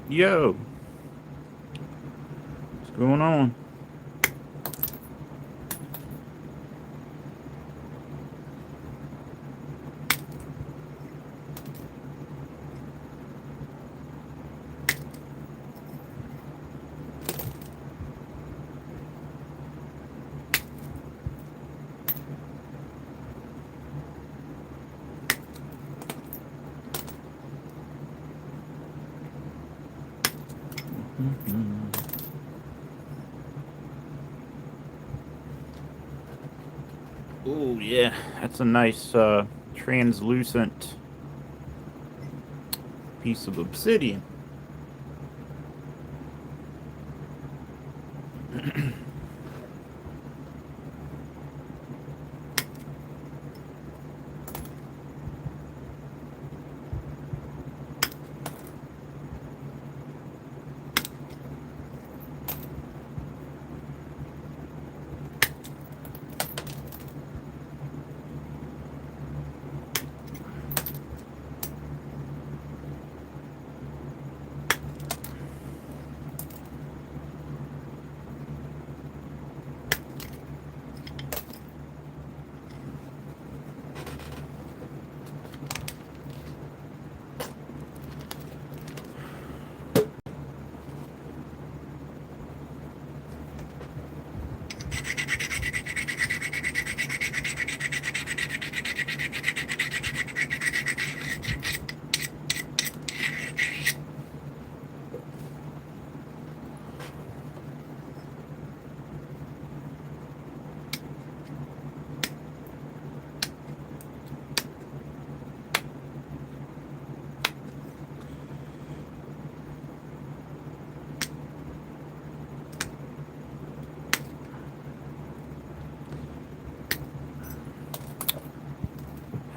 Yo, what's going on? Oh yeah, that's a nice translucent piece of obsidian.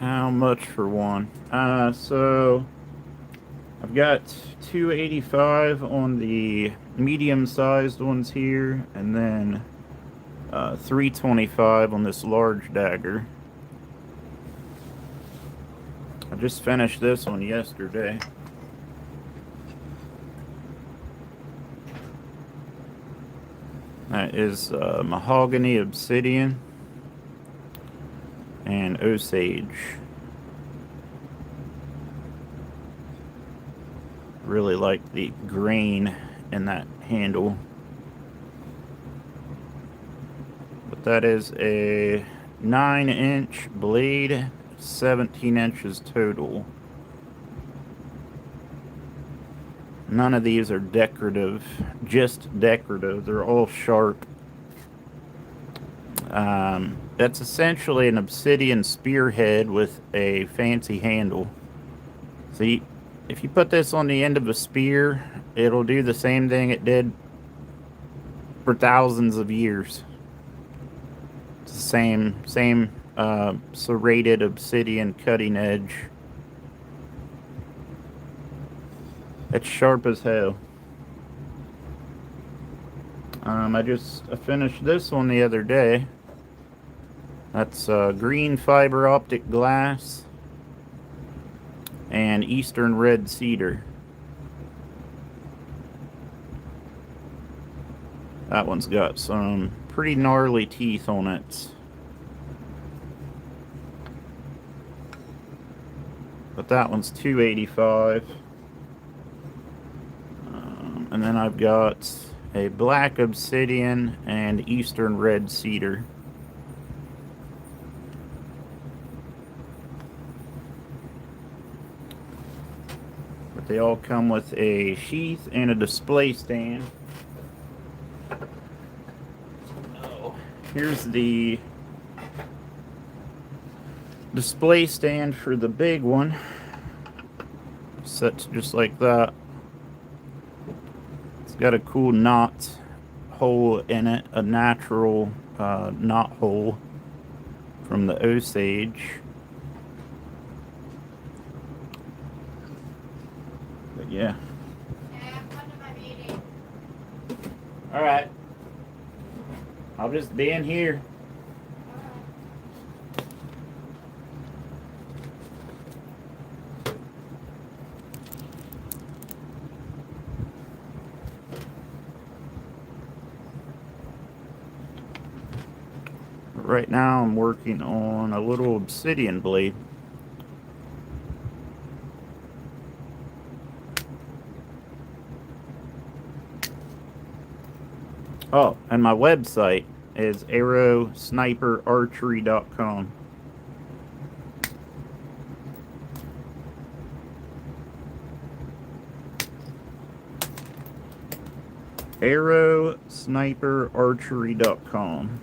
How much for one? So I've got 285 on the medium-sized ones here, and then 325 on this large dagger. I just finished this one yesterday. That is mahogany obsidian and osage. Really like the grain in that handle. But that is a 9-inch blade, 17 inches total. None of these are decorative, just decorative. They're all sharp. That's essentially an obsidian spearhead with a fancy handle. See, if you put this on the end of a spear, it'll do the same thing it did for thousands of years. It's the same serrated obsidian cutting edge. It's sharp as hell. I finished this one the other day. That's green fiber optic glass and eastern red cedar. That one's got some pretty gnarly teeth on it. But that one's $2.85. And then I've got a black obsidian and eastern red cedar. But they all come with a sheath and a display stand. Oh, here's the display stand for the big one. Sets just like that. It's got a cool knot hole in it, a natural knot hole from the Osage. But yeah. Alright. I'll just be in here. Right now I'm working on a little obsidian blade. Oh, and my website is arrowsniperarchery.com. arrowsniperarchery.com.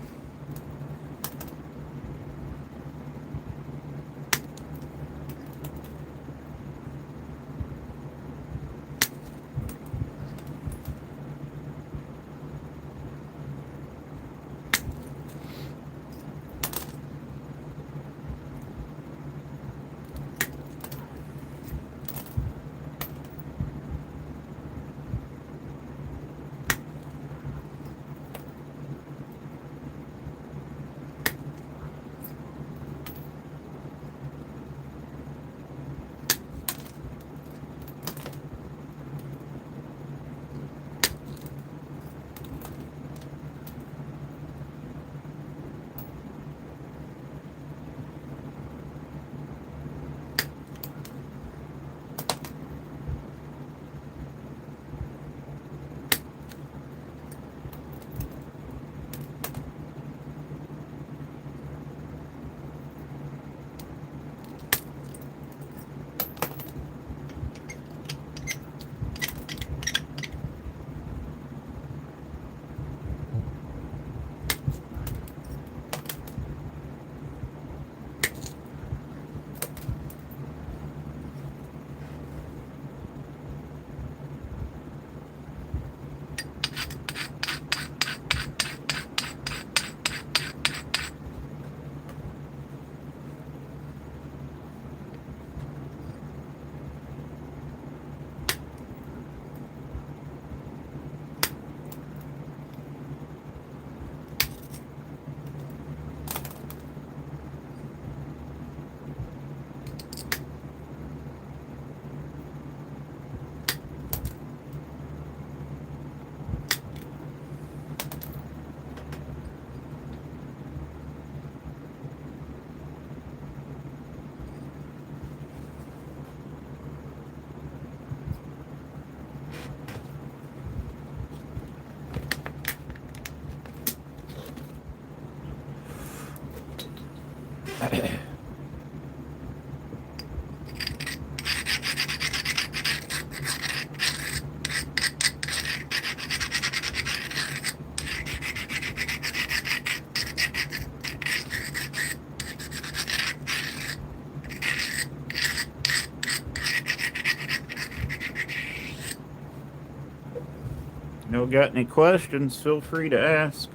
You got any questions, feel free to ask.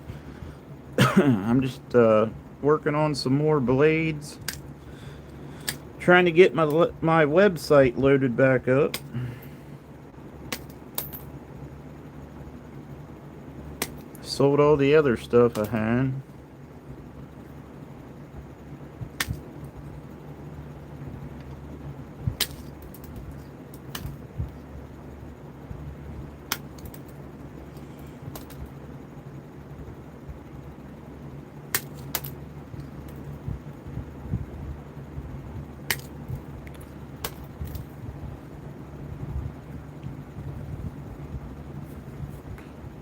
I'm just working on some more blades. Trying to get my website loaded back up. Sold all the other stuff I had.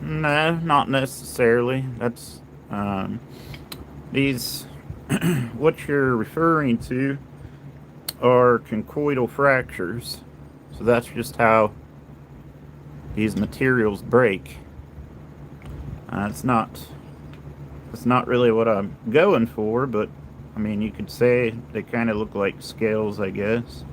No, not necessarily. That's these. What you're referring to are conchoidal fractures. So that's just how these materials break. It's not. It's not really what I'm going for, but I mean, you could say they kind of look like scales, I guess.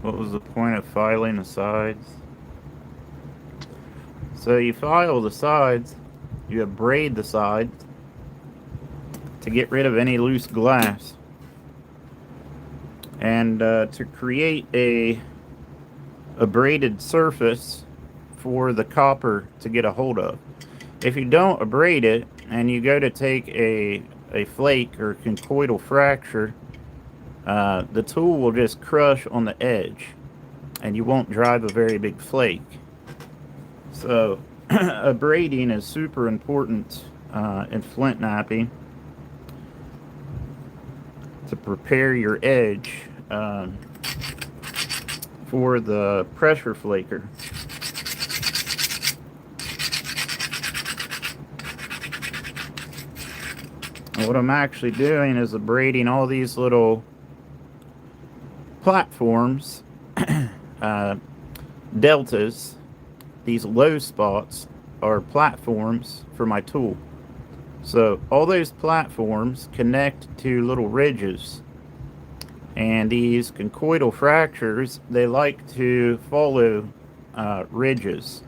What was the point of filing the sides? So you file the sides, you abrade the sides to get rid of any loose glass, and to create a abraded surface for the copper to get a hold of. If you don't abrade it and you go to take a flake or conchoidal fracture, the tool will just crush on the edge and you won't drive a very big flake. So abrading is super important in flint knapping to prepare your edge for the pressure flaker. And what I'm actually doing is abrading all these little platforms, deltas. These low spots are platforms for my tool. So all those platforms connect to little ridges, and these conchoidal fractures, they like to follow ridges.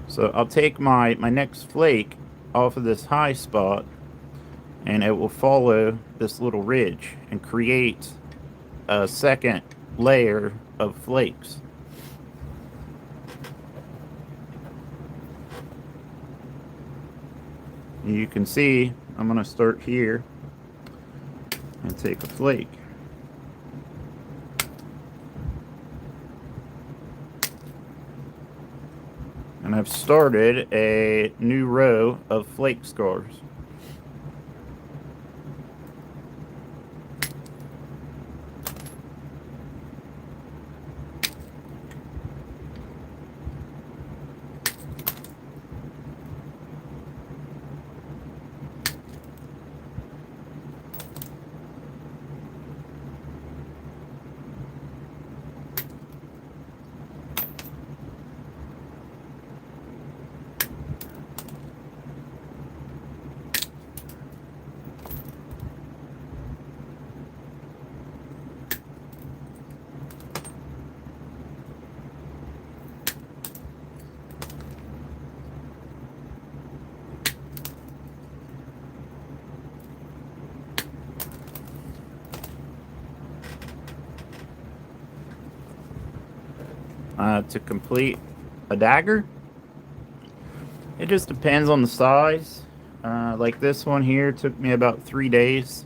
So I'll take my next flake off of this high spot, and it will follow this little ridge and create a second layer of flakes. You can see I'm going to start here and take a flake. And I've started a new row of flake scars. To complete a dagger, it just depends on the size. Like this one here took me about 3 days.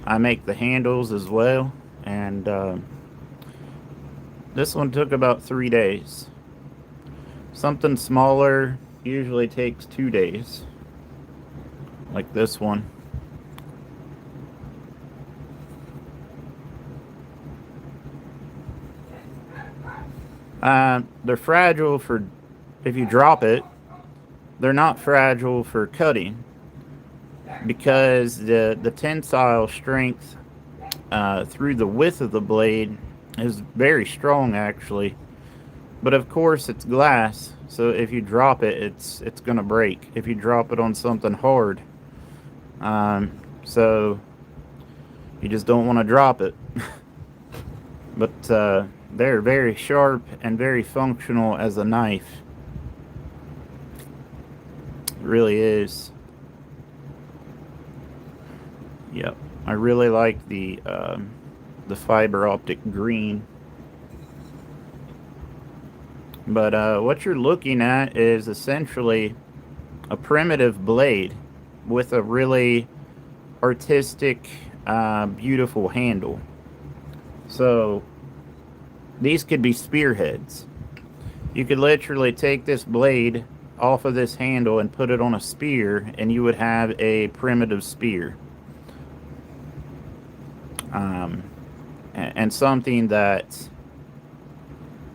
I make the handles as well, and this one took about 3 days. Something smaller usually takes 2 days, like this one. They're fragile for if you drop it. They're not fragile for cutting. because the tensile strength through the width of the blade is very strong, actually. But of course, it's glass, so if you drop it, it's gonna break. If you drop it on something hard, so you just don't want to drop it. But they're very sharp and very functional as a knife. It really is. Yep, I really like the fiber optic green. But what you're looking at is essentially a primitive blade with a really artistic, beautiful handle. So these could be spearheads. You could literally take this blade off of this handle and put it on a spear, and you would have a primitive spear. And something that,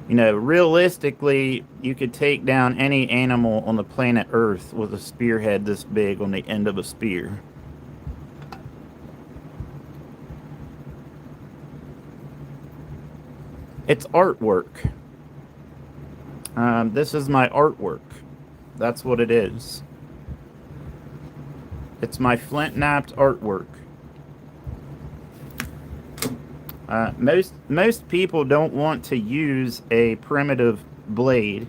you know, realistically, you could take down any animal on the planet Earth with a spearhead this big on the end of a spear. It's artwork. This is my artwork. That's what it is. It's my flint knapped artwork. Most people don't want to use a primitive blade,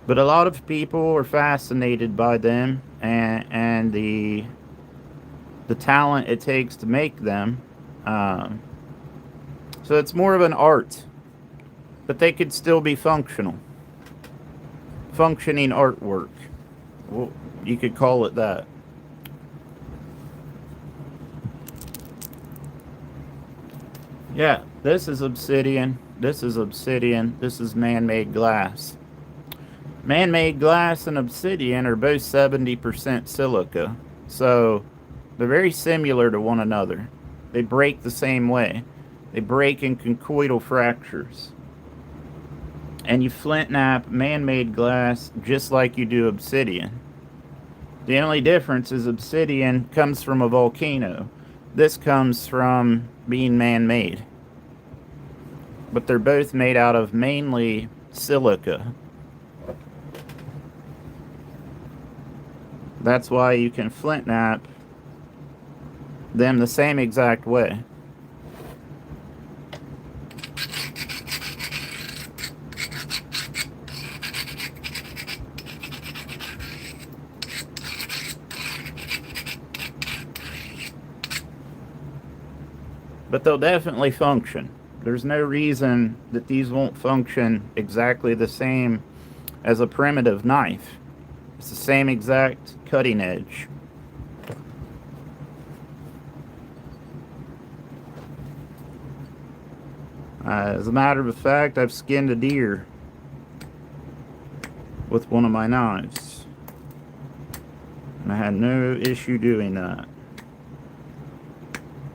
but a lot of people are fascinated by them and the talent it takes to make them. So it's more of an art, but they could still be functional. Functioning artwork. Well, you could call it that. Yeah, this is obsidian. This is obsidian. This is man-made glass. Man-made glass and obsidian are both 70% silica. So they're very similar to one another. They break the same way. They break in conchoidal fractures. And you flint knap man-made glass just like you do obsidian. The only difference is obsidian comes from a volcano. This comes from being man-made. But they're both made out of mainly silica. That's why you can flint knap them the same exact way. But they'll definitely function. There's no reason that these won't function exactly the same as a primitive knife. It's the same exact cutting edge. As a matter of fact, I've skinned a deer with one of my knives. And I had no issue doing that.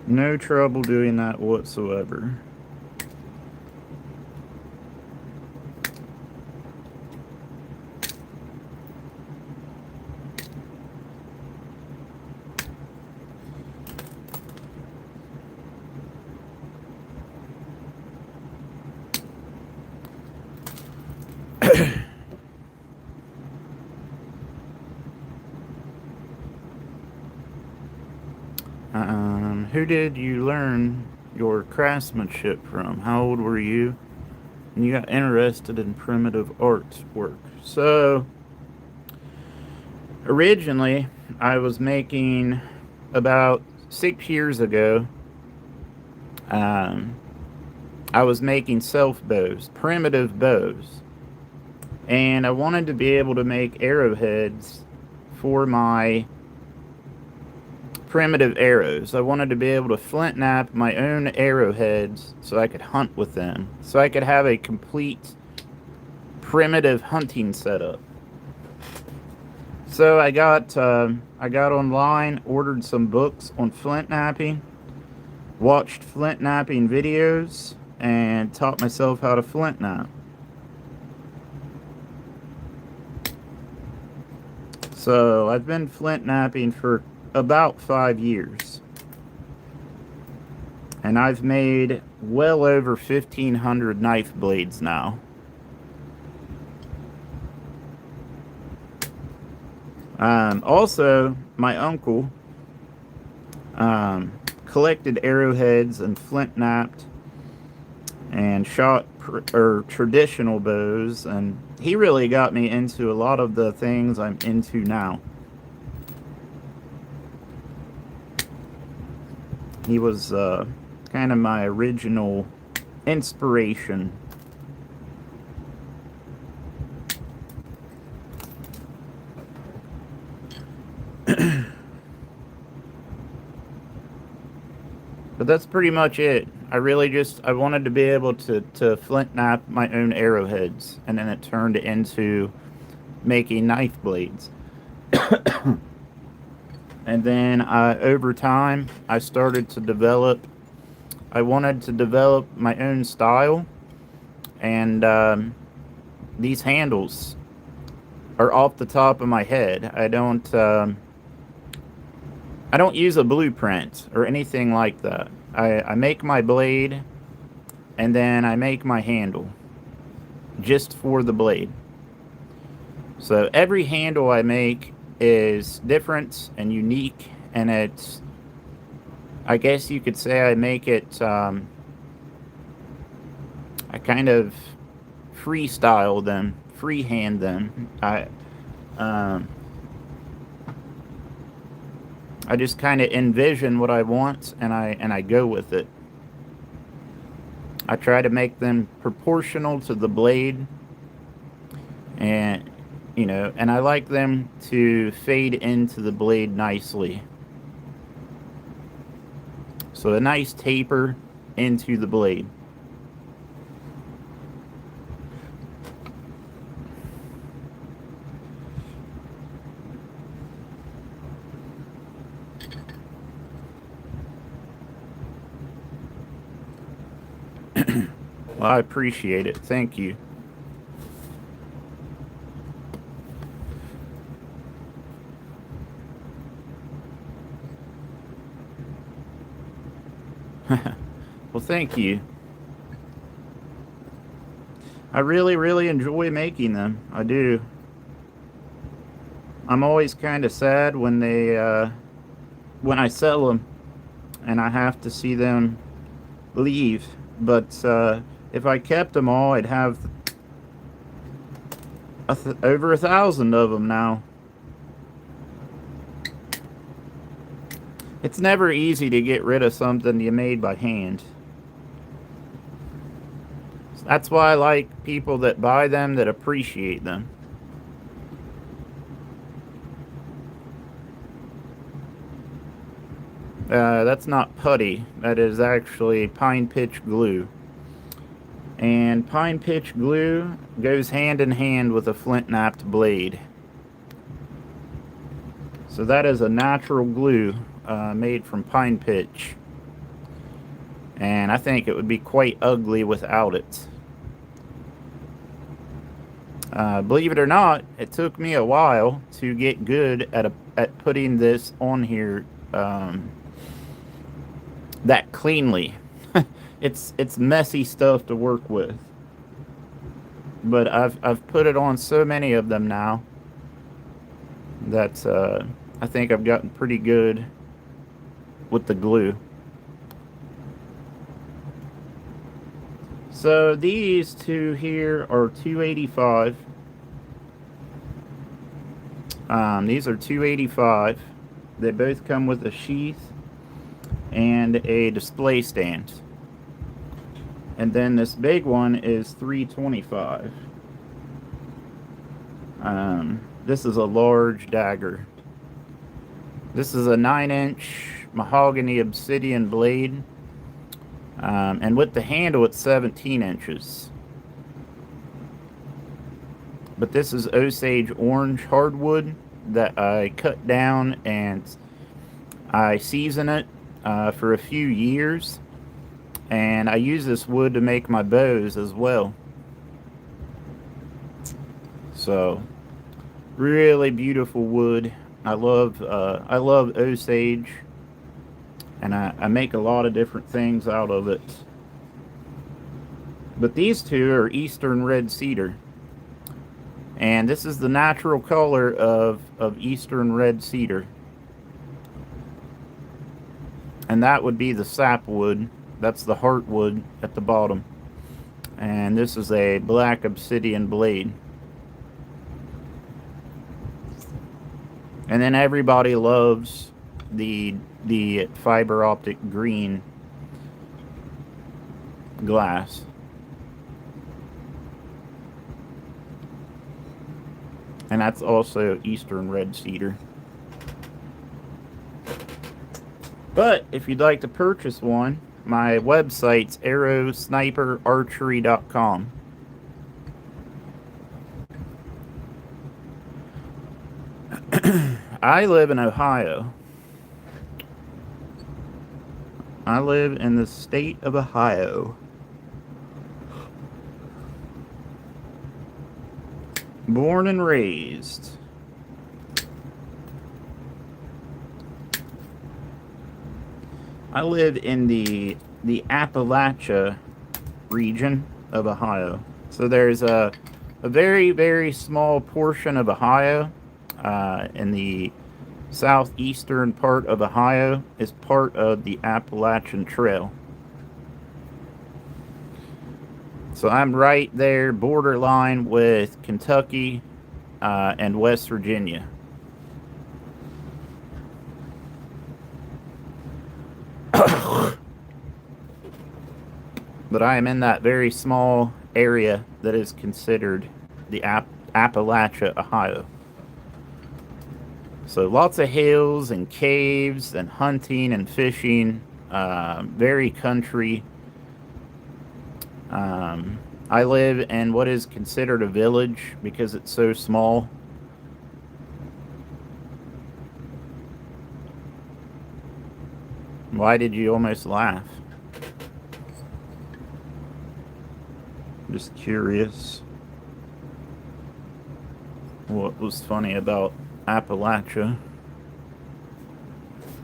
No trouble doing that whatsoever. Who did you learn your craftsmanship from? How old were you? And you got interested in primitive artwork. So, originally, I was making, about 6 years ago, I was making self bows, primitive bows. And I wanted to be able to make arrowheads for my primitive arrows. I wanted to be able to flint knap my own arrowheads so I could hunt with them. So I could have a complete primitive hunting setup. So I got online, ordered some books on flint knapping, watched flint knapping videos, and taught myself how to flint knap. So I've been flint knapping for about 5 years. And I've made well over 1,500 knife blades now. Also, my uncle collected arrowheads and flint knapped and shot traditional bows, and he really got me into a lot of the things I'm into now. He was kind of my original inspiration. But that's pretty much it. I wanted to be able to flint knap my own arrowheads, and then it turned into making knife blades. And then over time, I wanted to develop my own style, and these handles are off the top of my head. I don't use a blueprint or anything like that. I make my blade, and then I make my handle just for the blade. So every handle I make is different and unique, and I guess you could say I make it, I kind of freestyle them, freehand them. I just kind of envision what I want, and I go with it. I try to make them proportional to the blade, and and I like them to fade into the blade nicely. So a nice taper into the blade. Well, I appreciate it. Thank you. Well, thank you. I really, really enjoy making them. I do. I'm always kind of sad when when I sell them and I have to see them leave. But if I kept them all, I'd have over 1,000 of them now. It's never easy to get rid of something you made by hand. That's why I like people that buy them, that appreciate them. That's not putty. That is actually pine pitch glue. And pine pitch glue goes hand in hand with a flint knapped blade. So that is a natural glue made from pine pitch. And I think it would be quite ugly without it. Believe it or not, it took me a while to get good at putting this on here that cleanly. It's messy stuff to work with, but I've put it on so many of them now that I think I've gotten pretty good with the glue. So these two here are $2.85. These are $2.85. They both come with a sheath and a display stand. And then this big one is $3.25. This is a large dagger. This is a 9-inch mahogany obsidian blade. And with the handle, it's 17 inches. But this is Osage orange hardwood that I cut down, and I season it for a few years. And I use this wood to make my bows as well. So Really beautiful wood. I love Osage, and I make a lot of different things out of it. But these two are Eastern red cedar, and this is the natural color of Eastern red cedar, and that would be the sapwood. That's the heartwood at the bottom, and this is a black obsidian blade. And then everybody loves the fiber optic green glass. And that's also Eastern red cedar. But if you'd like to purchase one, my website's arrowsniperarchery.com. I live in Ohio. I live in the state of Ohio. Born and raised. I live in the Appalachia region of Ohio. So there's a very, very small portion of Ohio in the southeastern part of Ohio is part of the Appalachian Trail. So I'm right there, borderline with Kentucky and West Virginia. But I am in that very small area that is considered the Appalachia, Ohio. So lots of hills and caves and hunting and fishing, very country. I live in what is considered a village because it's so small. Why did you almost laugh? Just curious. What was funny about Appalachia?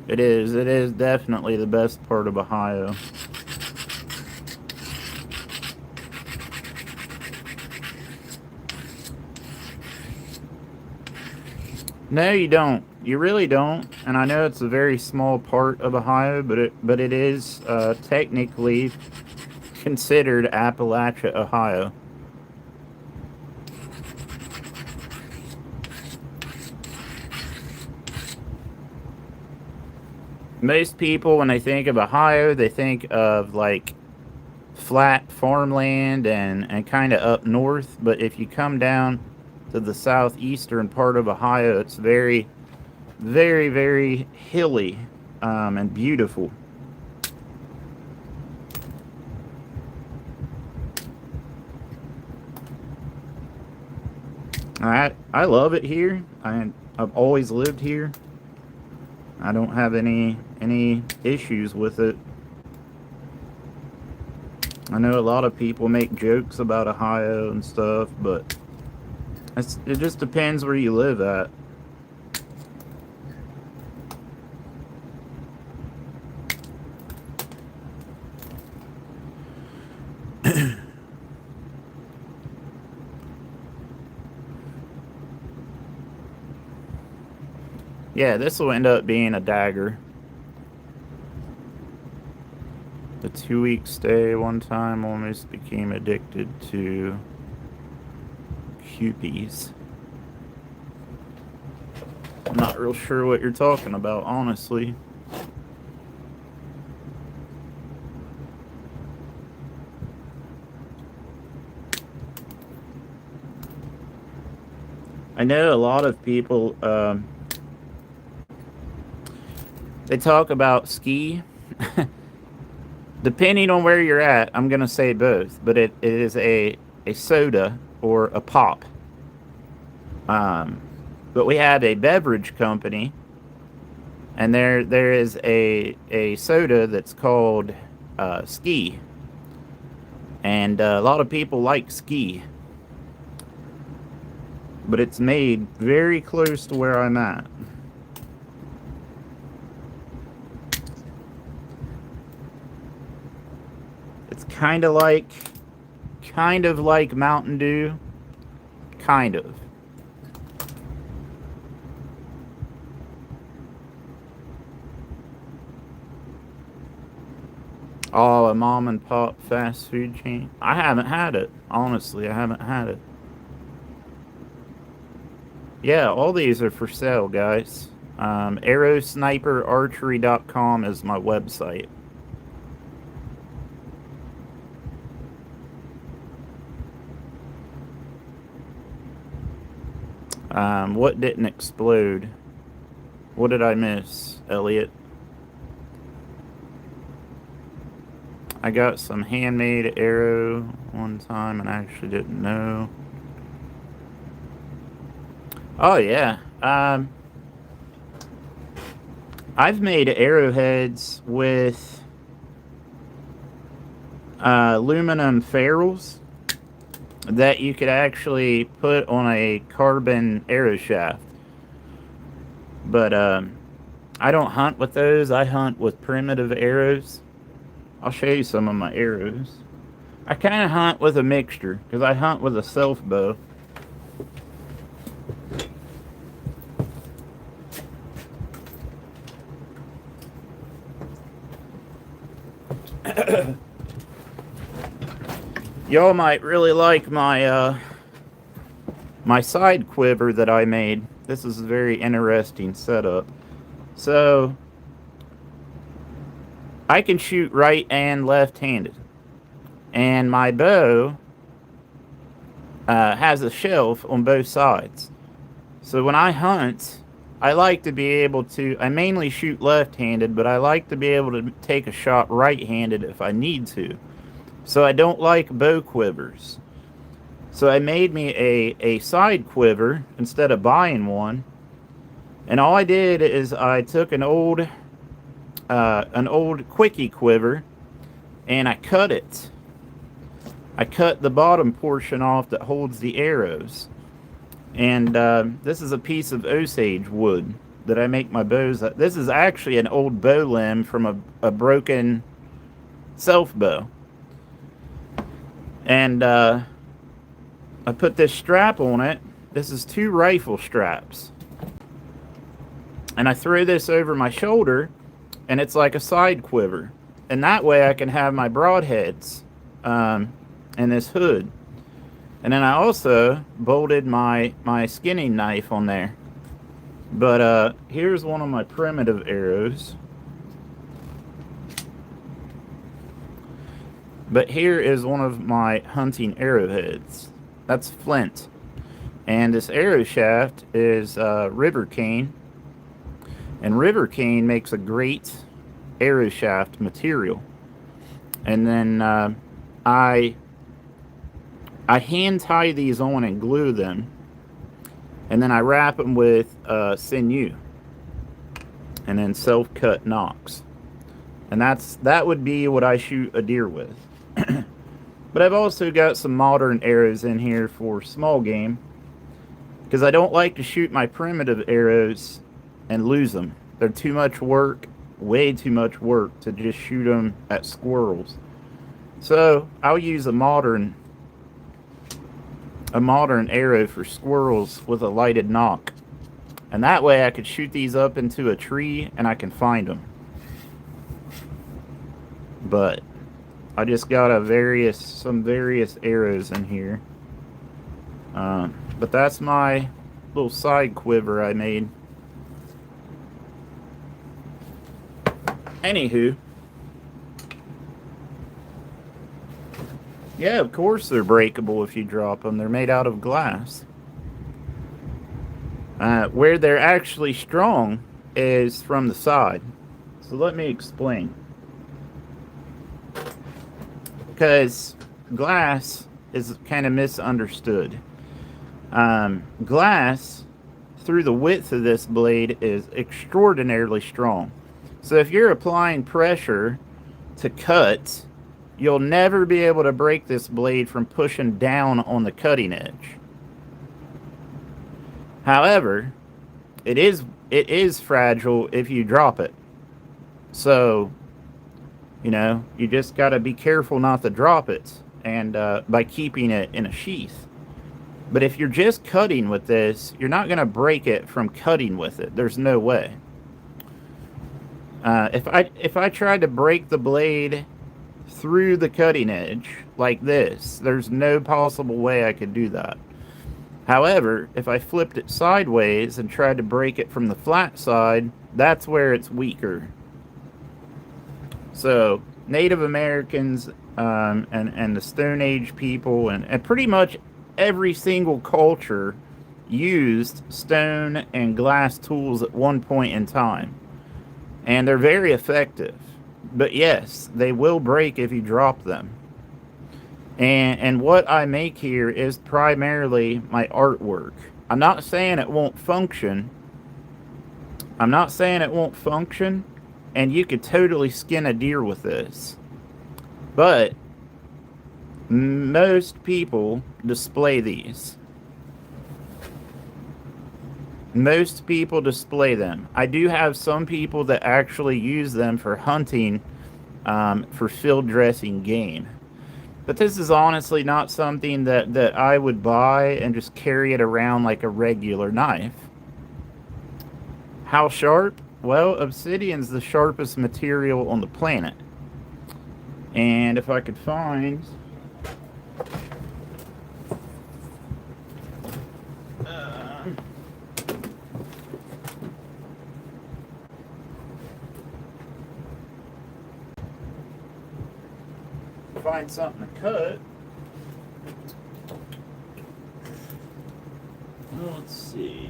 It is definitely the best part of Ohio. No, you don't. You really don't. And I know it's a very small part of Ohio, but it is technically considered Appalachia, Ohio. Most people, when they think of Ohio, they think of like flat farmland and kind of up north. But if you come down to the southeastern part of Ohio, it's very, very, very hilly and beautiful. I love it here. I've always lived here. I don't have any issues with it. I know a lot of people make jokes about Ohio and stuff, but it just depends where you live at. Yeah, this will end up being a dagger. The 2-week stay one time almost became addicted to Kewpies. I'm not real sure what you're talking about, honestly. I know a lot of people, they talk about ski. Depending on where you're at, I'm going to say both, but it is a soda or a pop. But we have a beverage company, and there is a soda that's called Ski. And a lot of people like Ski. but it's made very close to where I'm at. It's kind of like Mountain Dew, kind of. Oh, a mom and pop fast food chain. I haven't had it. Honestly, I haven't had it. Yeah, all these are for sale, guys. Arrowsniperarchery.com is my website. What didn't explode? What did I miss, Elliot? I got some handmade arrow one time and I actually didn't know. Oh, yeah. I've made arrowheads with aluminum ferrules that you could actually put on a carbon arrow shaft. But I don't hunt with those. I hunt with primitive arrows. I'll show you some of my arrows. I kind of hunt with a mixture because I hunt with a self bow. Y'all might really like my my side quiver that I made. This is a very interesting setup. So I can shoot right and left-handed, and my bow has a shelf on both sides. So when I hunt, I like to be able to, I mainly shoot left-handed, but I like to be able to take a shot right-handed if I need to. So I don't like bow quivers. So I made me a side quiver instead of buying one. And all I did is I took an old quickie quiver and I cut it. I cut the bottom portion off that holds the arrows. And this is a piece of Osage wood that I make my bows. This is actually an old bow limb from a broken self bow. And I put this strap on it. This is 2 rifle straps. And I throw this over my shoulder, and it's like a side quiver. And that way I can have my broadheads in this hood. And then I also bolted my skinning knife on there. But here's one of my primitive arrows. But here is one of my hunting arrowheads. That's flint. And this arrow shaft is river cane. And river cane makes a great arrow shaft material. And then I hand tie these on and glue them. And then I wrap them with sinew. And then self-cut nocks. And that would be what I shoot a deer with. But I've also got some modern arrows in here for small game, because I don't like to shoot my primitive arrows and lose them. They're too much work, way too much work to just shoot them at squirrels. So I'll use a modern arrow for squirrels with a lighted nock. And that way I could shoot these up into a tree and I can find them. But I just got some various arrows in here. But that's my little side quiver I made. Anywho. Yeah, of course they're breakable if you drop them. They're made out of glass. Where they're actually strong is from the side. So let me explain. Because glass is kind of misunderstood. Glass, through the width of this blade, is extraordinarily strong. So if you're applying pressure to cut, you'll never be able to break this blade from pushing down on the cutting edge. However, it is fragile if you drop it. So, you just got to be careful not to drop it, and by keeping it in a sheath. But if you're just cutting with this, you're not going to break it from cutting with it. There's no way. If I tried to break the blade through the cutting edge like this, there's no possible way I could do that. However, if I flipped it sideways and tried to break it from the flat side, that's where it's weaker. So Native Americans and the Stone Age people and pretty much every single culture used stone and glass tools at one point in time. And they're very effective. But yes, they will break if you drop them. And what I make here is primarily my artwork. I'm not saying it won't function. And you could totally skin a deer with this. But most people display these. Most people display them. I do have some people that actually use them for hunting, for field dressing game. But this is honestly not something that I would buy and just carry it around like a regular knife. How sharp? Well, obsidian's the sharpest material on the planet. And if I could find... find something to cut. Let's see.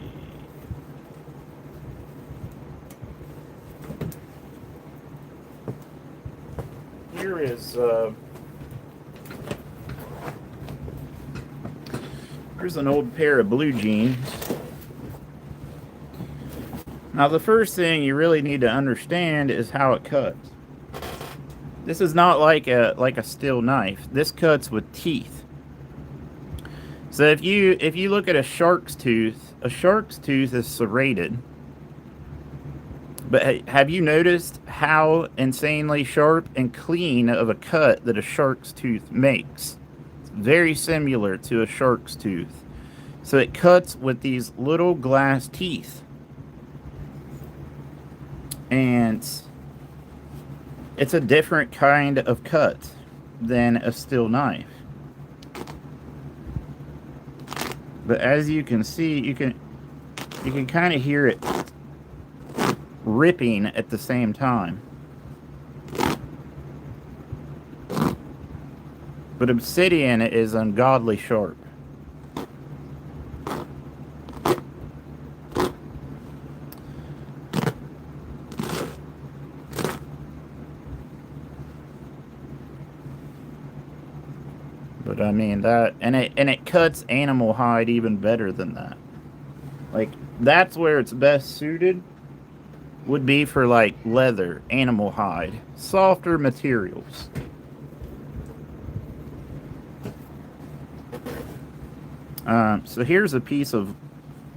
Here is here's an old pair of blue jeans. Now the first thing you really need to understand is how it cuts. This is not like a steel knife. This cuts with teeth. So if you look at a shark's tooth is serrated. But have you noticed how insanely sharp and clean of a cut that a shark's tooth makes? It's very similar to a shark's tooth. So it cuts with these little glass teeth. And it's a different kind of cut than a steel knife. But as you can see, you can kind of hear it ripping at the same time. But obsidian is ungodly sharp. But I mean that, and it cuts animal hide even better than that. Like, that's where it's best suited, would be for like leather, animal hide, softer materials. So here's a piece of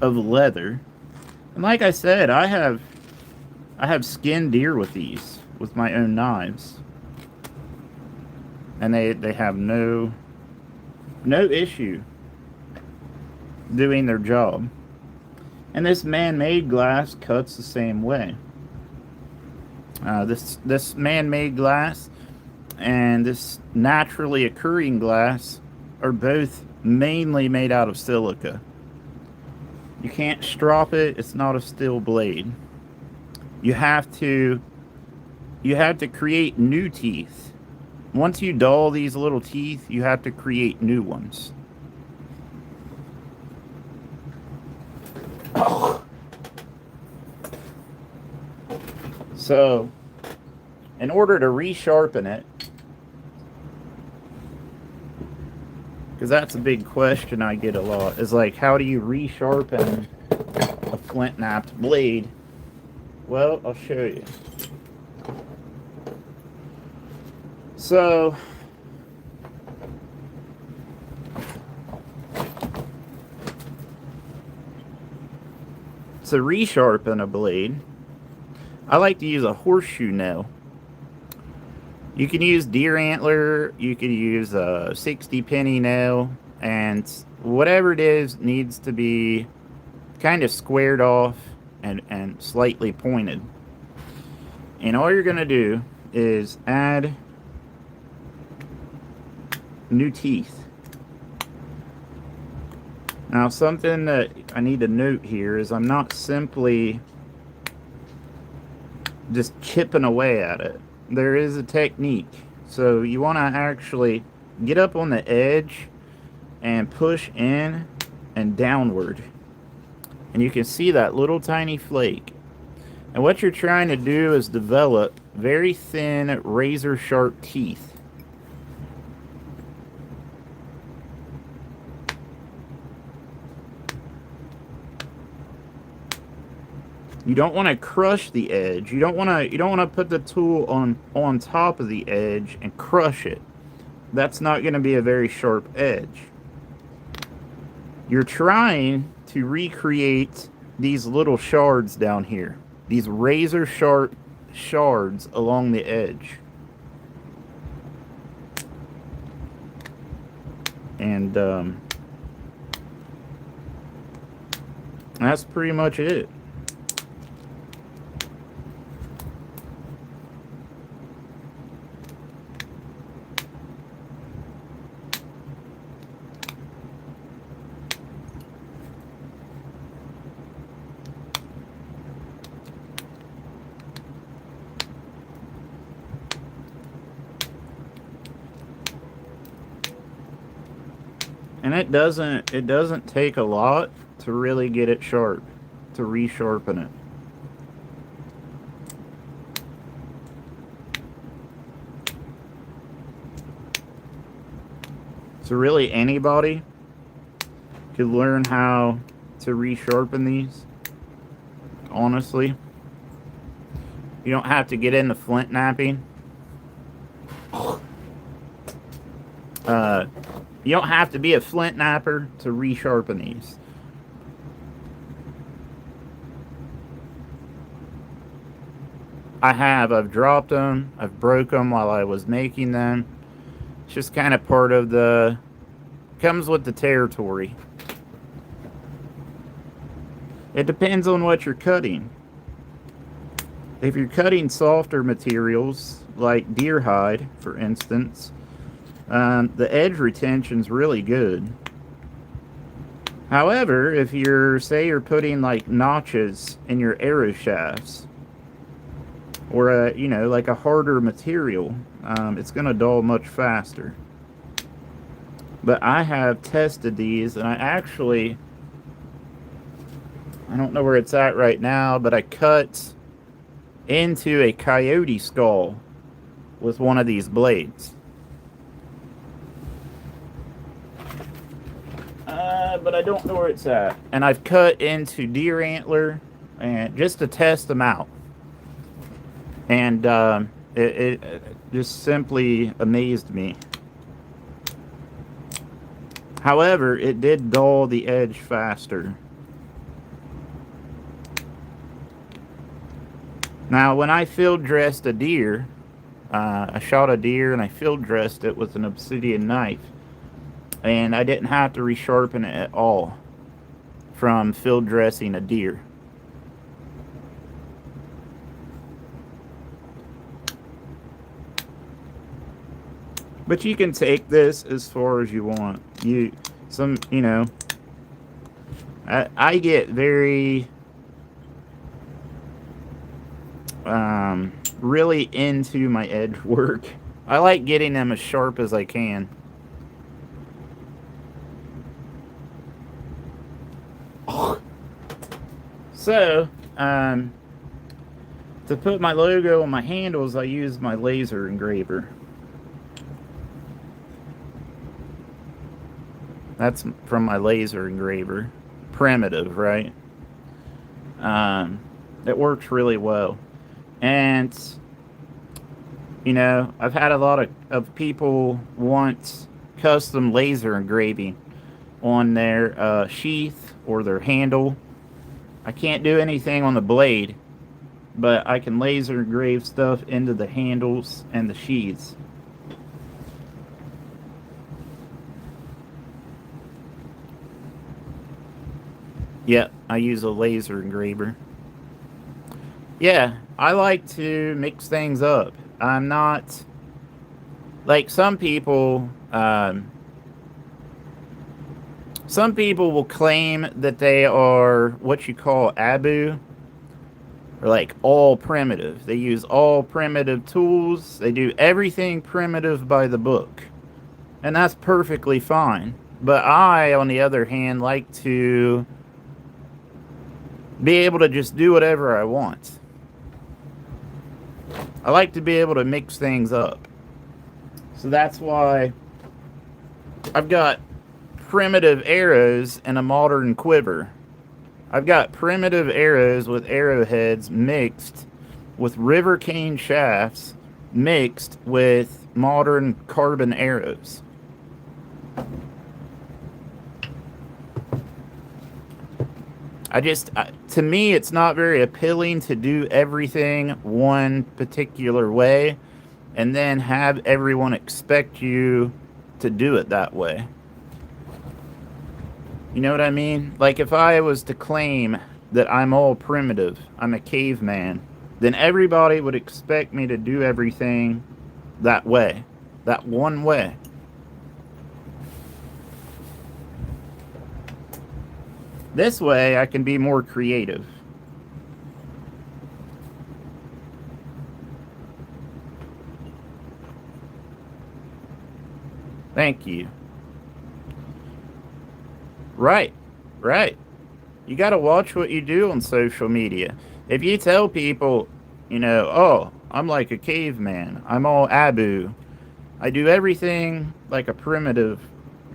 leather, and like I said, I have skinned deer with these with my own knives, and they have no issue doing their job. And this man-made glass cuts the same way. This man-made glass and this naturally occurring glass are both mainly made out of silica. You can't strop it. It's not a steel blade. You have to create new teeth. Once you dull these little teeth, you have to create new ones. So, in order to resharpen it, because that's a big question I get a lot, is like, how do you resharpen a flint knapped blade? Well, I'll show you. So, to resharpen a blade, I like to use a horseshoe nail. You can use deer antler, you can use a 60 penny nail, and whatever it is needs to be kind of squared off and slightly pointed. And all you're going to do is add new teeth. Now, something that I need to note here is I'm not simply just chipping away at it. There is a technique. So you want to actually get up on the edge and push in and downward. And you can see that little tiny flake. And what you're trying to do is develop very thin, razor sharp teeth. You don't want to crush the edge. You don't want to put the tool on top of the edge and crush it. That's not going to be a very sharp edge. You're trying to recreate these little shards down here. These razor sharp shards along the edge. And that's pretty much it. And it doesn't take a lot to really get it sharp, to resharpen it. So really anybody could learn how to resharpen these. Honestly, you don't have to get into flint knapping. You don't have to be a flint knapper to resharpen these. I've dropped them, I've broke them while I was making them. It's just kind of part of comes with the territory. It depends on what you're cutting. If you're cutting softer materials, like deer hide, for instance, the edge retention's really good. However, if you're putting like notches in your arrow shafts, or like a harder material, it's going to dull much faster. But I have tested these, and I don't know where it's at right now, but I cut into a coyote skull with one of these blades. But I don't know where it's at. And I've cut into deer antler, and just to test them out. And it just simply amazed me. However, it did dull the edge faster. Now, when I field dressed a deer, I shot a deer and I field dressed it with an obsidian knife. And I didn't have to resharpen it at all from field dressing a deer. But you can take this as far as you want. I get very really into my edge work. I like getting them as sharp as I can. So, to put my logo on my handles, I use my laser engraver. That's from my laser engraver. Primitive, right? It works really well. And, I've had a lot of people want custom laser engraving on their sheath or their handle. I can't do anything on the blade, but I can laser engrave stuff into the handles and the sheaths. Yep, I use a laser engraver. Yeah, I like to mix things up. I'm not like some people. Some people will claim that they are what you call Abu, or like all primitive. They use all primitive tools. They do everything primitive by the book, and that's perfectly fine. But I, on the other hand, like to be able to just do whatever I want. I like to be able to mix things up. So that's why I've got primitive arrows and a modern quiver. I've got primitive arrows with arrowheads mixed with river cane shafts mixed with modern carbon arrows. To me, it's not very appealing to do everything one particular way and then have everyone expect you to do it that way. You know what I mean? Like if I was to claim that I'm all primitive, I'm a caveman, then everybody would expect me to do everything that way, that one way. This way, I can be more creative. Thank you. Right, right. You got to watch what you do on social media. If you tell people, oh, I'm like a caveman, I'm all Abu, I do everything like a primitive,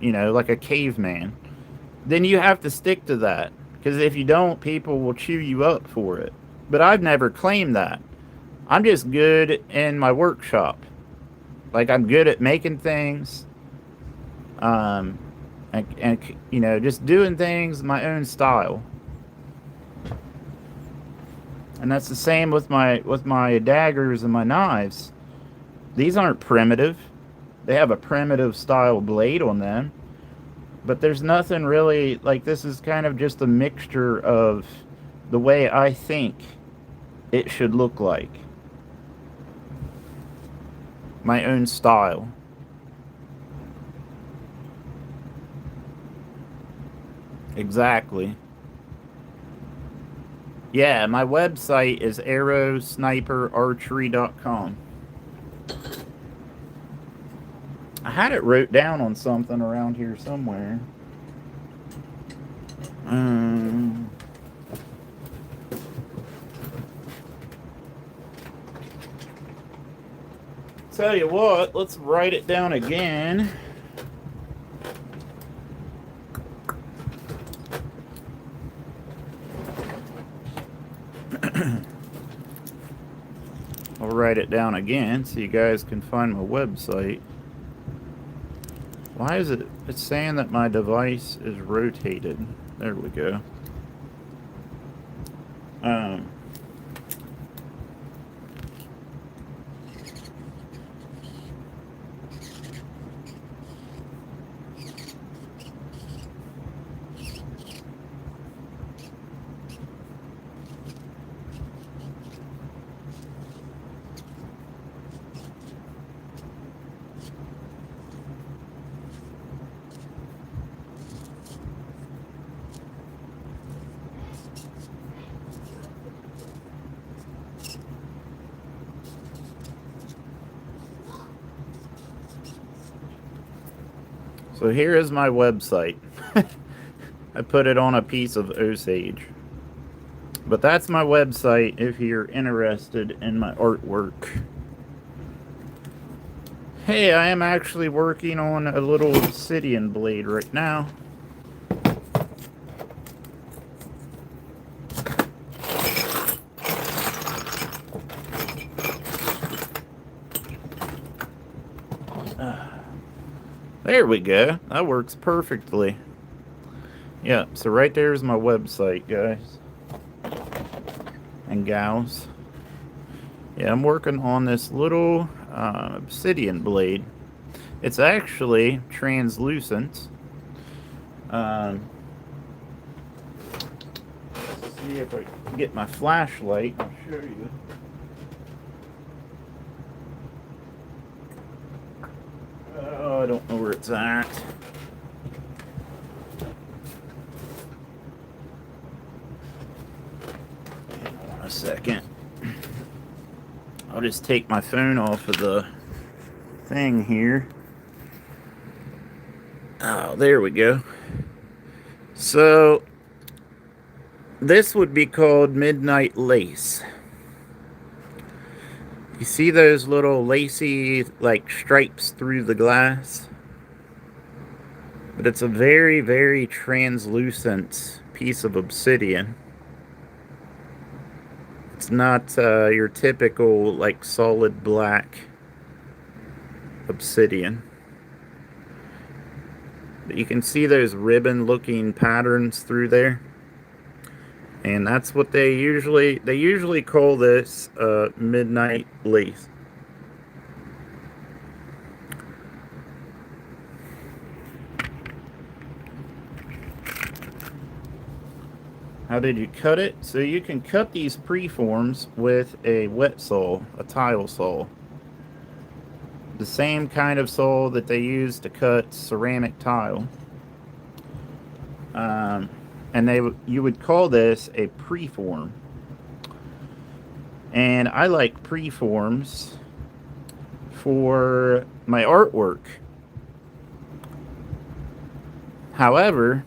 like a caveman, then you have to stick to that. Because if you don't, people will chew you up for it. But I've never claimed that. I'm just good in my workshop. Like, I'm good at making things. And just doing things my own style. And that's the same with my daggers and my knives. These aren't primitive. They have a primitive style blade on them. But there's nothing really, like, this is kind of just a mixture of the way I think it should look like. My own style. Exactly. Yeah, my website is arrowsniperarchery.com. I had it wrote down on something around here somewhere. Tell you what, let's write it down again. I'll write it down again so you guys can find my website. Why is it's saying that my device is rotated? There we go. So here is my website. I put it on a piece of Osage. But that's my website if you're interested in my artwork. Hey, I am actually working on a little obsidian blade right now. There we go. That works perfectly. Yeah, so right there is my website, guys. and gals. Yeah, I'm working on this little obsidian blade. It's actually translucent. Let's see if I can get my flashlight. I'll show you. Oh, I don't know where it's at. Hold on a second. I'll just take my phone off of the thing here. Oh, there we go. So, this would be called midnight lace. You see those little lacy, like, stripes through the glass? But it's a very, very translucent piece of obsidian. It's not your typical, like, solid black obsidian. But you can see those ribbon-looking patterns through there. And that's what they usually call this midnight lace. How did you cut it? So you can cut these preforms with a wet saw, a tile saw. The same kind of saw that they use to cut ceramic tile. And you would call this a preform. And I like preforms for my artwork. However,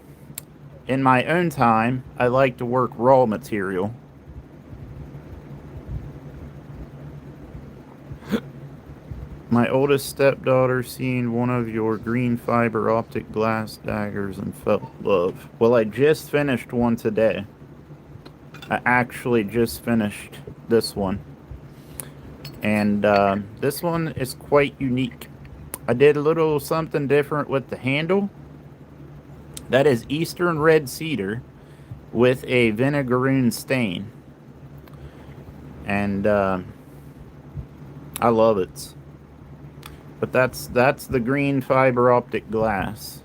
in my own time, I like to work raw material. My oldest stepdaughter seen one of your green fiber optic glass daggers and felt love. Well, I just finished one today. I actually just finished this one. And this one is quite unique. I did a little something different with the handle. That is Eastern red cedar with a vinegaroon stain. And I love it. But that's the green fiber optic glass.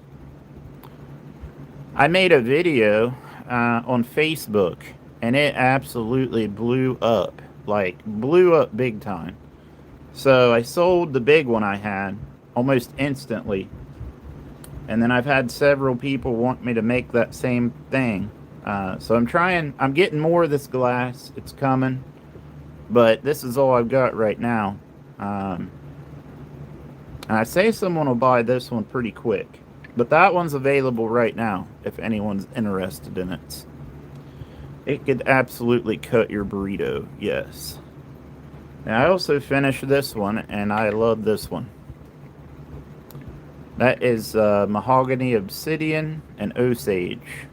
I made a video on Facebook, and it absolutely blew up. Like, blew up big time. So I sold the big one I had almost instantly. And then I've had several people want me to make that same thing. So I'm getting more of this glass. It's coming. But this is all I've got right now. And I say someone will buy this one pretty quick. But that one's available right now, if anyone's interested in it. It could absolutely cut your burrito, yes. Now, I also finished this one, and I love this one. That is mahogany obsidian and osage.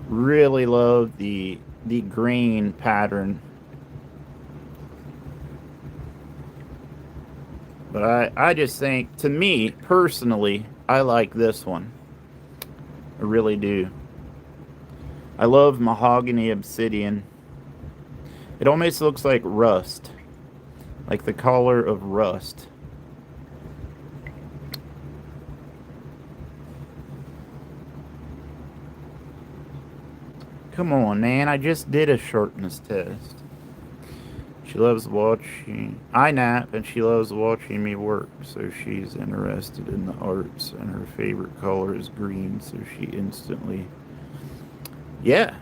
Really love the grain pattern. But I just think, to me, personally, I like this one. I really do. I love mahogany obsidian. It almost looks like rust. Like the color of rust. Come on, man. I just did a sharpness test. She loves watching. I nap, and she loves watching me work. So she's interested in the arts, and her favorite color is green. So she instantly. Yeah.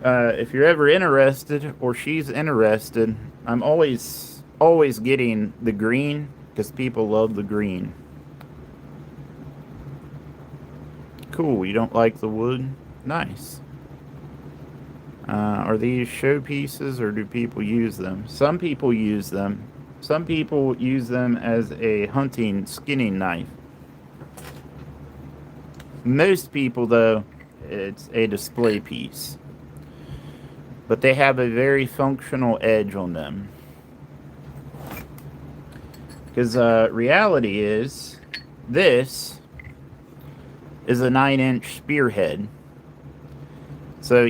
If you're ever interested, or she's interested, I'm always getting the green because people love the green. Cool. You don't like the wood? Nice. Are these showpieces, or do people use them? Some people use them. Some people use them as a hunting skinning knife. Most people, though, it's a display piece. But they have a very functional edge on them. Because reality is, this is a 9-inch spearhead. So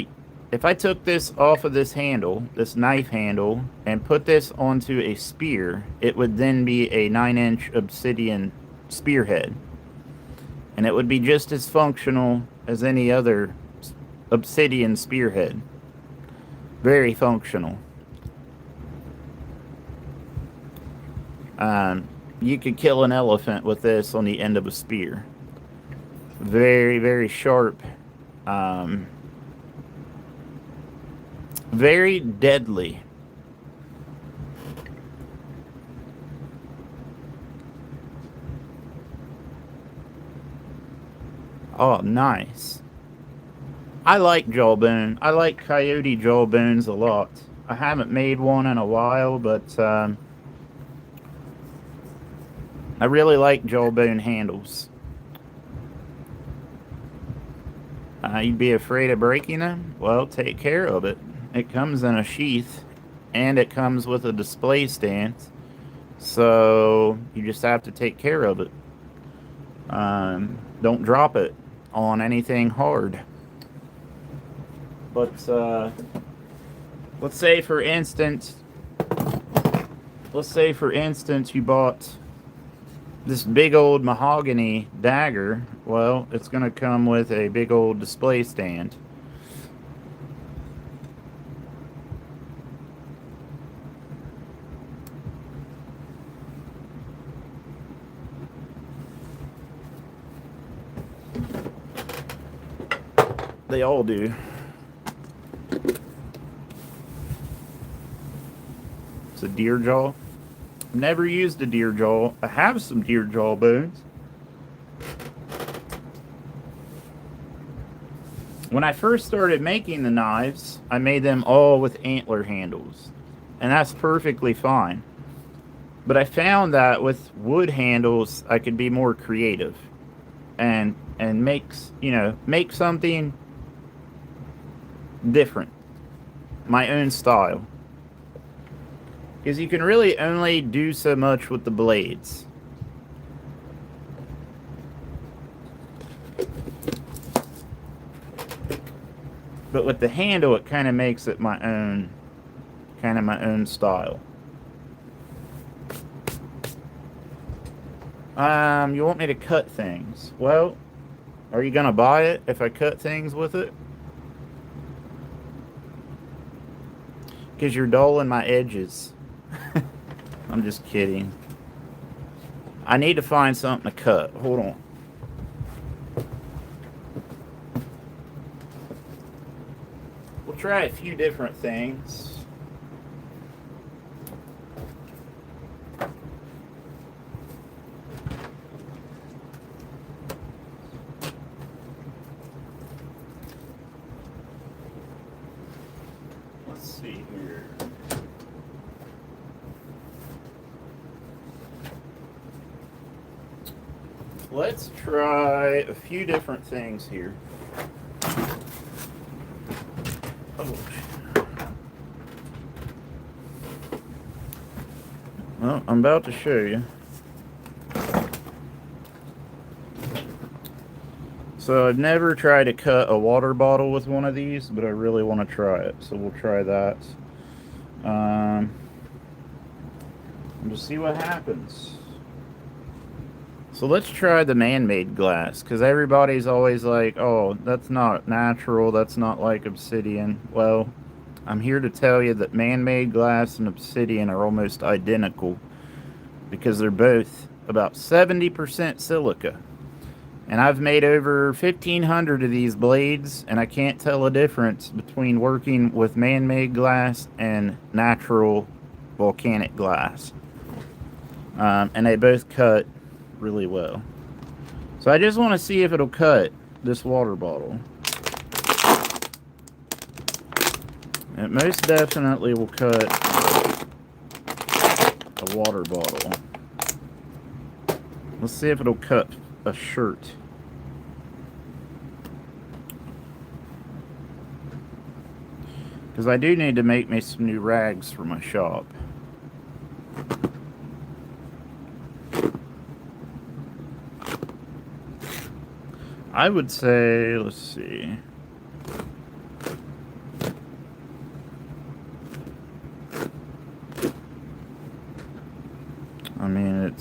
if I took this off of this handle, this knife handle, and put this onto a spear, it would then be a 9-inch obsidian spearhead. And it would be just as functional as any other obsidian spearhead. Very functional. You could kill an elephant with this on the end of a spear. Very, very sharp. Very deadly. Oh, nice. I like jawbone. I like coyote jawbones a lot. I haven't made one in a while, but I really like jawbone handles. You'd be afraid of breaking them? Well, take care of it. It comes in a sheath, and it comes with a display stand, so you just have to take care of it. Don't drop it on anything hard. But let's say for instance you bought this big old mahogany dagger. Well, it's going to come with a big old display stand. They all do. It's a deer jaw. Never used a deer jaw. I have some deer jaw bones. When I first started making the knives, I made them all with antler handles, and that's perfectly fine. But I found that with wood handles, I could be more creative and make something different, my own style. Because you can really only do so much with the blades. But with the handle, it kind of makes it my own style. You want me to cut things? Well, are you gonna buy it if I cut things with it? Because you're dulling my edges. I'm just kidding. I need to find something to cut. Hold on. We'll try a few different things. Let's see here. Let's try a few different things here. Oh. Well, I'm about to show you. So I've never tried to cut a water bottle with one of these, but I really want to try it. So we'll try that. And just see what happens. So let's try the man-made glass, because everybody's always like, oh, that's not natural, that's not like obsidian. Well, I'm here to tell you that man-made glass and obsidian are almost identical, because they're both about 70% silica. And I've made over 1,500 of these blades, and I can't tell a difference between working with man-made glass and natural volcanic glass. And they both cut really well. So I just want to see if it'll cut this water bottle. It most definitely will cut a water bottle. Let's see if it'll cut a shirt. Because I do need to make me some new rags for my shop. I would say, let's see. I mean,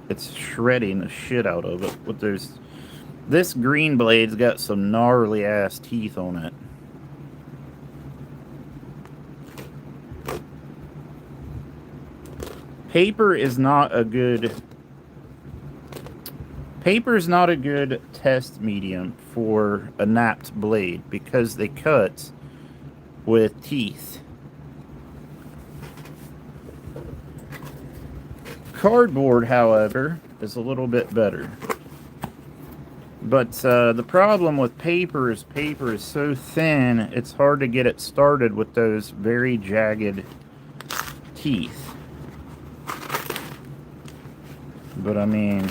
it's shredding the shit out of it. But this green blade's got some gnarly ass teeth on it. Paper is not a good test medium for a knapped blade because they cut with teeth. Cardboard, however, is a little bit better. But the problem with paper is so thin, it's hard to get it started with those very jagged teeth. But I mean,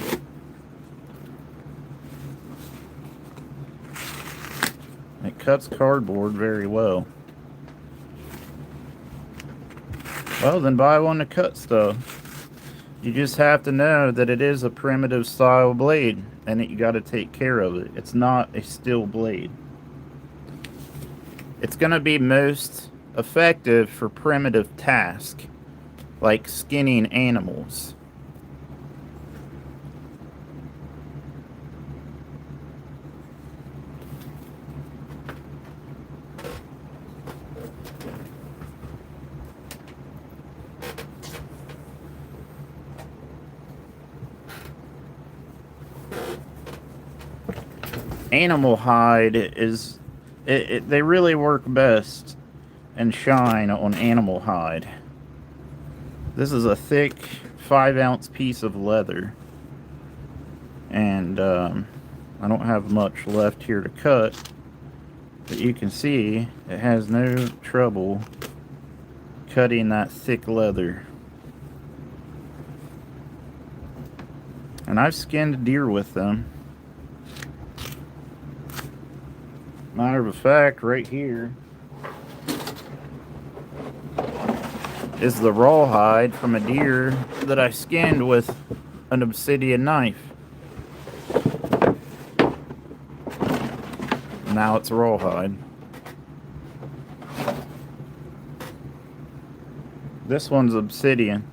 it cuts cardboard very well. Well, then buy one to cut stuff. You just have to know that it is a primitive style blade and that you got to take care of it. It's not a steel blade. It's going to be most effective for primitive tasks like skinning animals. Animal hide is they really work best and shine on animal hide. This is a thick 5-ounce piece of leather, and I don't have much left here to cut, but you can see it has no trouble cutting that thick leather. And I've skinned deer with them. Matter of fact, right here is the rawhide from a deer that I skinned with an obsidian knife. Now it's rawhide. This one's obsidian.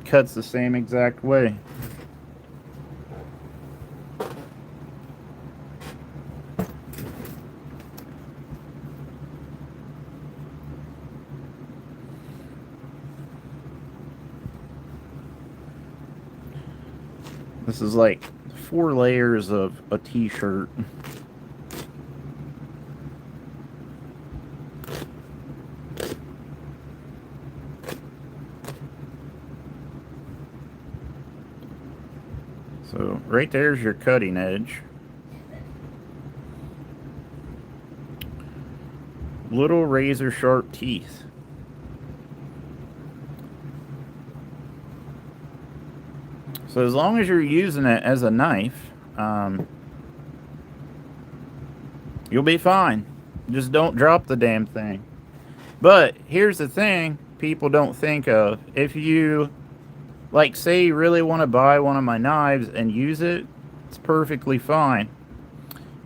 Cuts the same exact way. This is like 4 layers of a t-shirt. So right there's your cutting edge. Little razor sharp teeth. So as long as you're using it as a knife, you'll be fine. Just don't drop the damn thing. But here's the thing people don't think of. If you, like, say you really want to buy one of my knives and use it, it's perfectly fine.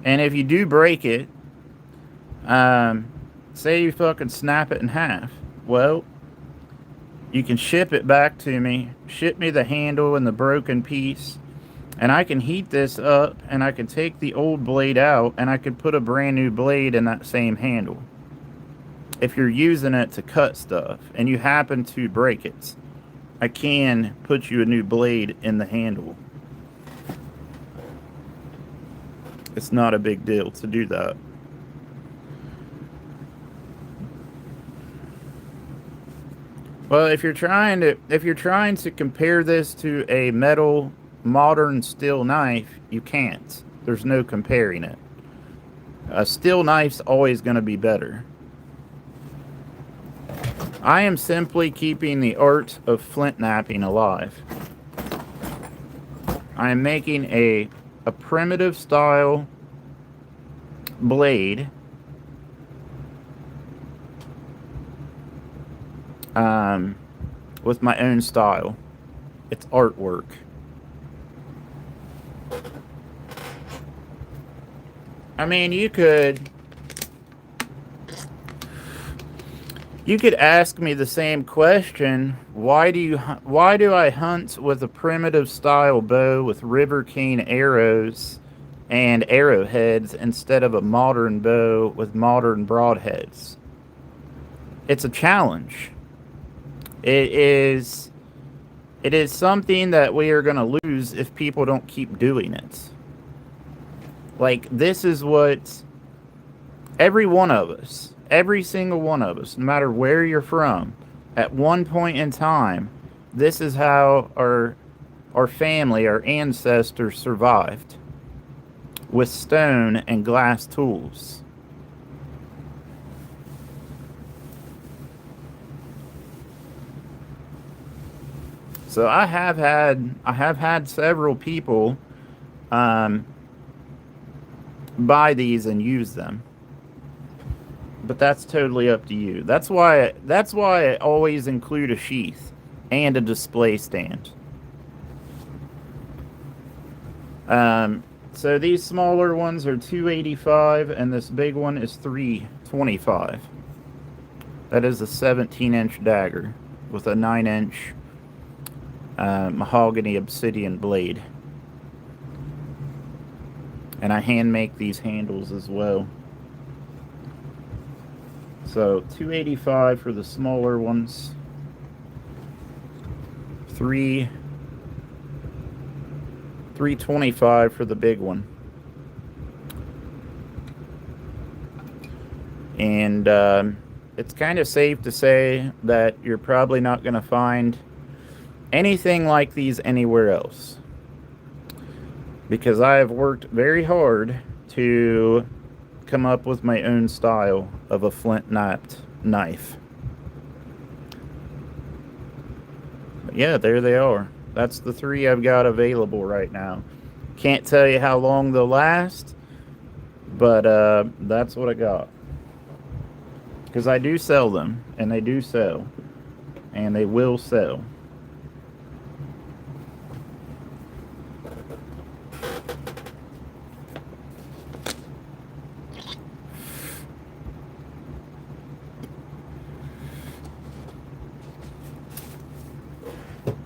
And if you do break it, say you fucking snap it in half, well, you can ship it back to me, ship me the handle and the broken piece, and I can heat this up, and I can take the old blade out, and I could put a brand new blade in that same handle. If you're using it to cut stuff, and you happen to break it, I can put you a new blade in the handle. It's not a big deal to do that. Well, if you're trying to compare this to a metal modern steel knife, you can't. There's no comparing it. A steel knife's always going to be better. I am simply keeping the art of flintknapping alive. I am making a primitive style blade with my own style. It's artwork. I mean, you could ask me the same question. Why do I hunt with a primitive style bow with river cane arrows and arrowheads instead of a modern bow with modern broadheads? It's a challenge. It is something that we are going to lose if people don't keep doing it. Like, this is what every one of us, every single one of us, no matter where you're from, at one point in time, this is how our family, our ancestors survived, with stone and glass tools. So I have had several people buy these and use them. But that's totally up to you. That's why I always include a sheath and a display stand. So these smaller ones are $285 and this big one is $325. That is a 17-inch dagger with a 9-inch mahogany obsidian blade. And I hand make these handles as well. So $285 for the smaller ones. $325 for the big one. And it's kind of safe to say that you're probably not going to find anything like these anywhere else, because I have worked very hard to come up with my own style of a flint-knapped knife. But yeah, there they are. That's the three I've got available right now. Can't tell you how long they'll last, but that's what I got. Because I do sell them, and they do sell, and they will sell.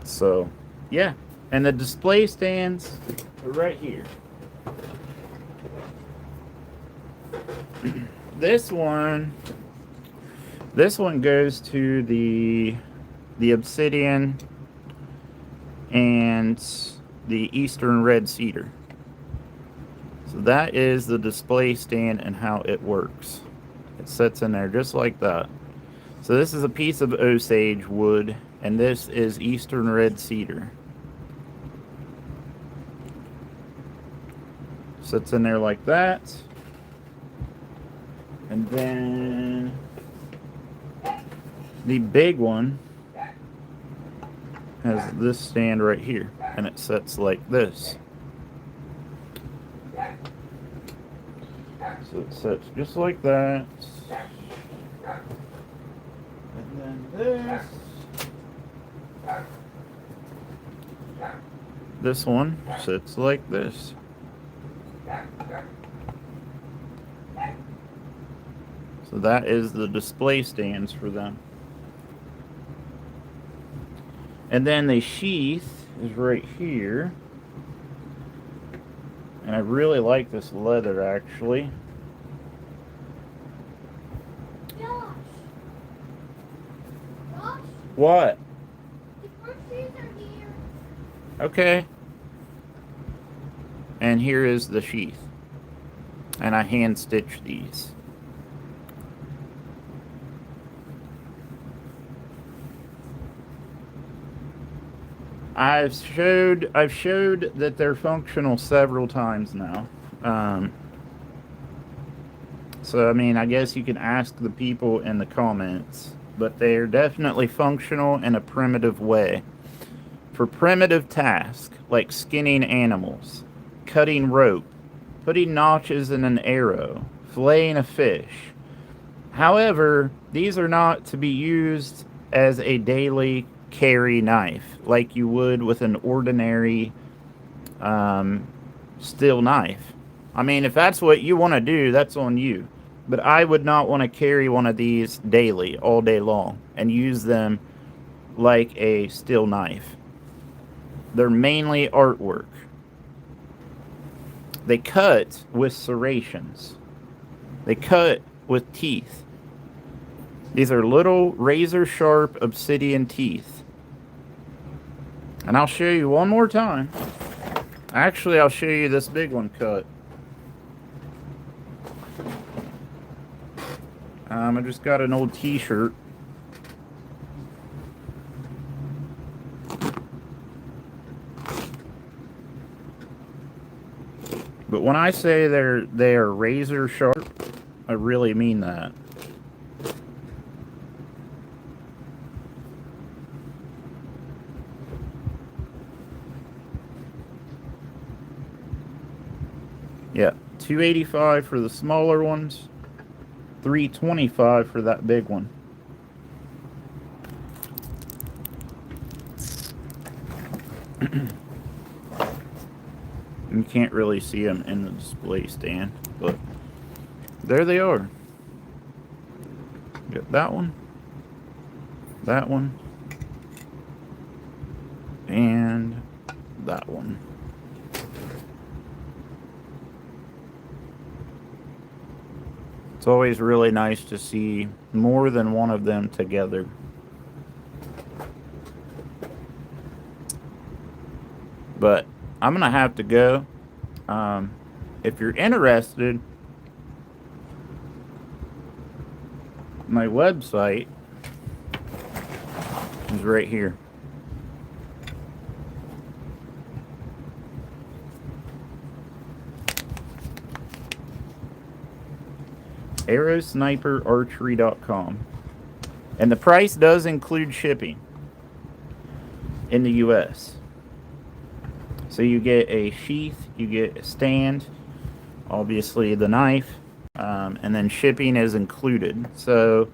So, yeah. And the display stands are right here. This one goes to the obsidian and the eastern red cedar. So that is the display stand and how it works. It sits in there just like that. So this is a piece of Osage wood, and this is eastern red cedar. Sits in there like that. And then the big one has this stand right here, and it sits like this. So it sits just like that. And then this one sits like this. So that is the display stands for them. And then the sheath is right here. And I really like this leather, actually. Josh. What? The groceries are here. Okay. And here is the sheath. And I hand stitch these. I've showed that they're functional several times now. So I mean, I guess you can ask the people in the comments, but they're definitely functional in a primitive way. For primitive tasks like skinning animals, cutting rope, putting notches in an arrow, filleting a fish. However, these are not to be used as a daily carry knife like you would with an ordinary steel knife. I mean, if that's what you want to do, that's on you. But I would not want to carry one of these daily, all day long, and use them like a steel knife. They're mainly artwork. They cut with serrations. They cut with teeth. These are little razor sharp obsidian teeth. And I'll show you one more time. Actually, I'll show you this big one cut. I just got an old t-shirt. But when I say they are razor sharp, I really mean that. Yeah, $2.85 for the smaller ones, $3.25 for that big one. You can't really see them in the display stand, but there they are. Get that one, and that one. It's always really nice to see more than one of them together. But I'm going to have to go. If you're interested, my website is right here. arrowsniperarchery.com. And the price does include shipping in the US. So you get a sheath, you get a stand, obviously the knife, and then shipping is included. So,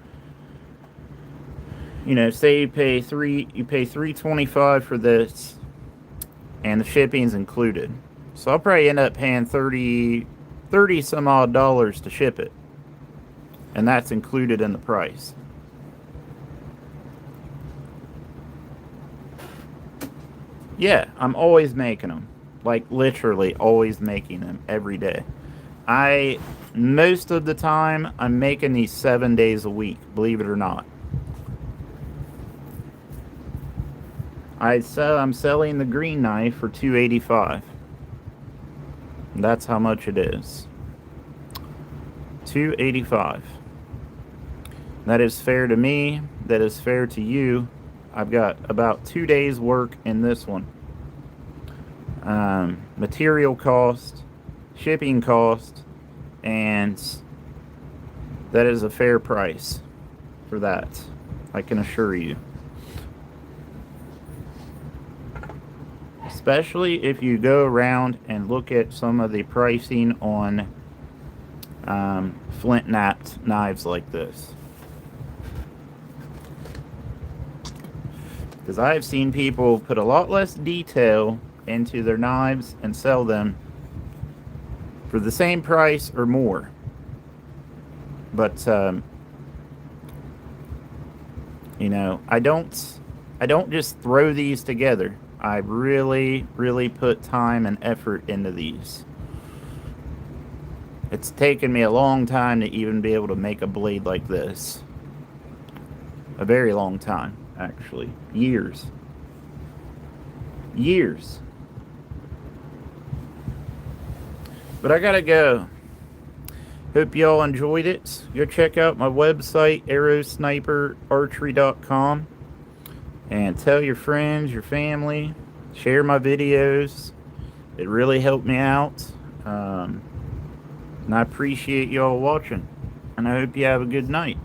you know, say you pay $3.25 for this, and the shipping's included. So I'll probably end up paying 30 some odd dollars to ship it. And that's included in the price. Yeah, I'm always making them. Like, literally always making them every day. Most of the time, I'm making these 7 days a week, believe it or not. I'm selling the green knife for $2.85. That's how much it is. $2.85. That is fair to me. That is fair to you. I've got about 2 days work in this one. Material cost, shipping cost, and that is a fair price for that, I can assure you. Especially if you go around and look at some of the pricing on flint knapped knives like this. Because I've seen people put a lot less detail into their knives and sell them for the same price or more. But you know, I don't just throw these together. I really put time and effort into these. It's taken me a long time to even be able to make a blade like this. A very long time, actually. Years. But I gotta go. Hope y'all enjoyed it. Go check out my website, arrowsniperarchery.com. And tell your friends, your family. Share my videos. It really helped me out. And I appreciate y'all watching. And I hope you have a good night.